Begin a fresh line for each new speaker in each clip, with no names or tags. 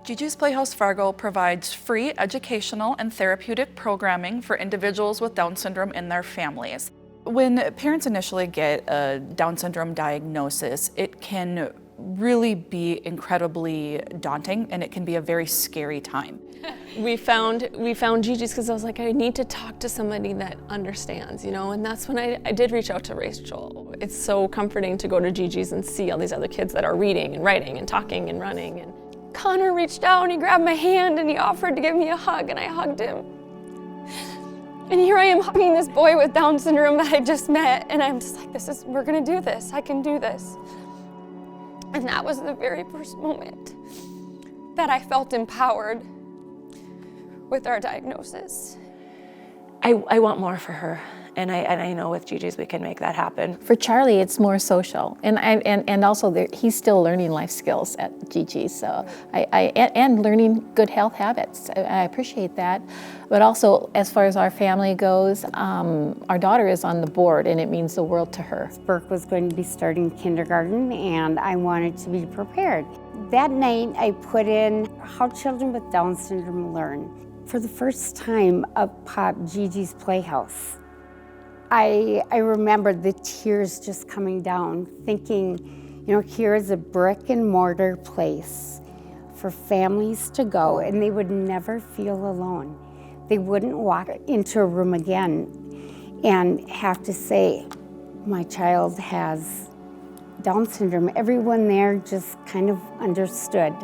GiGi's Playhouse Fargo provides free educational and therapeutic programming for individuals with Down syndrome and their families. When parents initially get a Down syndrome diagnosis, it can really be incredibly daunting, and it can be a very scary time.
We found GiGi's because I was like, I need to talk to somebody that understands, and that's when I did reach out to Rachel. It's so comforting to go to GiGi's and see all these other kids that are reading and writing and talking and running. And Connor reached out and he grabbed my hand and he offered to give me a hug, and I hugged him. And here I am hugging this boy with Down syndrome that I just met, and I'm just like, we're gonna do this, I can do this. And that was the very first moment that I felt empowered with our diagnosis.
I want more for her, and I know with GiGi's we can make that happen.
For Charlie, it's more social, and also he's still learning life skills at GiGi's, so and learning good health habits. I appreciate that, but also as far as our family goes, our daughter is on the board, and it means the world to her.
Burke was going to be starting kindergarten, and I wanted to be prepared. That night, I put in how children with Down syndrome learn. For the first time, up popped GiGi's Playhouse. I remember the tears just coming down, thinking, here is a brick and mortar place for families to go, and they would never feel alone. They wouldn't walk into a room again and have to say, my child has Down syndrome. Everyone there just kind of understood.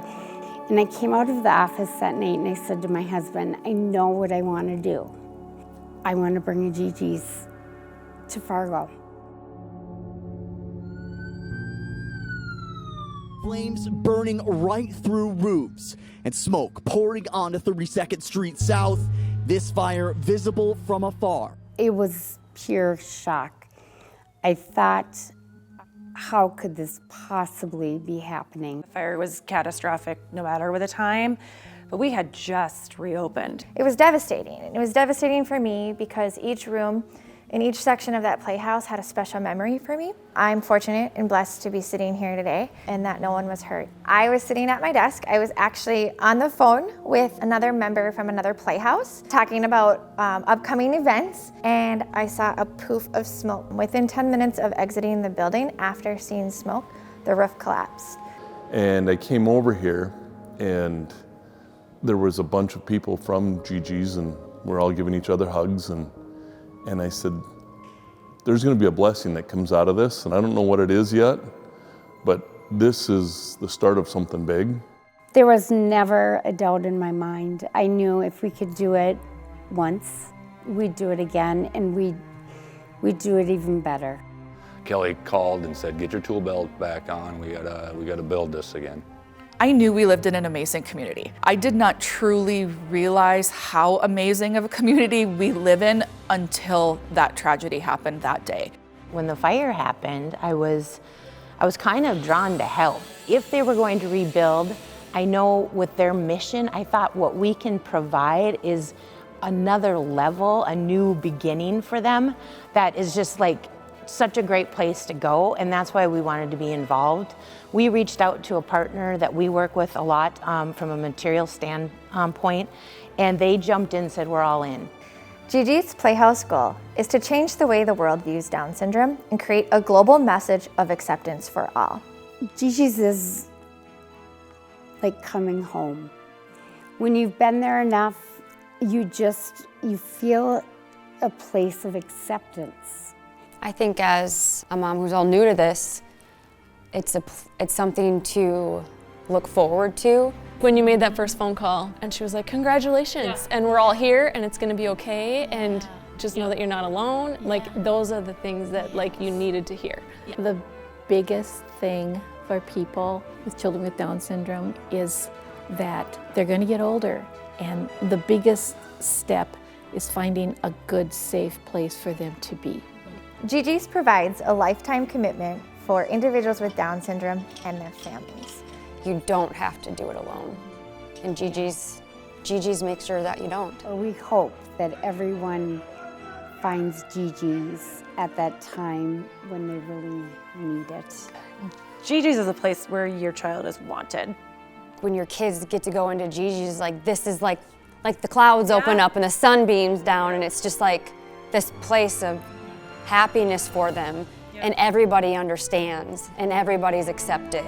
And I came out of the office that night and I said to my husband, I know what I want to do. I want to bring a GiGi's to Fargo.
Flames burning right through roofs and smoke pouring onto 32nd Street South. This fire visible from afar.
It was pure shock. I thought, how could this possibly be happening?
The fire was catastrophic no matter the time, but we had just reopened.
It was devastating. It was devastating for me because each room in each section of that playhouse had a special memory for me. I'm fortunate and blessed to be sitting here today and that no one was hurt. I was sitting at my desk. I was actually on the phone with another member from another playhouse talking about upcoming events, and I saw a poof of smoke. Within 10 minutes of exiting the building, after seeing smoke, the roof collapsed.
And I came over here and there was a bunch of people from GiGi's and we're all giving each other hugs, and I said, there's gonna be a blessing that comes out of this, and I don't know what it is yet, but this is the start of something big.
There was never a doubt in my mind. I knew if we could do it once, we'd do it again, and we'd do it even better.
Kelly called and said, get your tool belt back on, we gotta build this again.
I knew we lived in an amazing community. I did not truly realize how amazing of a community we live in until that tragedy happened that day.
When the fire happened, I was kind of drawn to help. If they were going to rebuild, I know with their mission, I thought what we can provide is another level, a new beginning for them that is just like such a great place to go, and that's why we wanted to be involved. We reached out to a partner that we work with a lot from a material standpoint, and they jumped in and said, we're all in.
GiGi's Playhouse goal is to change the way the world views Down syndrome and create a global message of acceptance for all.
GiGi's is like coming home. When you've been there enough, you feel a place of acceptance.
I think as a mom who's all new to this, it's something to look forward to.
When you made that first phone call and she was like, congratulations, and we're all here and it's gonna be okay, and just know that you're not alone. Like, those are the things that you needed to hear.
The biggest thing for people with children with Down syndrome is that they're going to get older, and the biggest step is finding a good, safe place for them to be.
GiGi's provides a lifetime commitment for individuals with Down syndrome and their families.
You don't have to do it alone. And GiGi's makes sure that you don't.
We hope that everyone finds GiGi's at that time when they really need it.
GiGi's is a place where your child is wanted.
when your kids get to go into GiGi's, like this is like the clouds open up and the sun beams down, and it's just like this place of happiness for them, and everybody understands and everybody's accepted.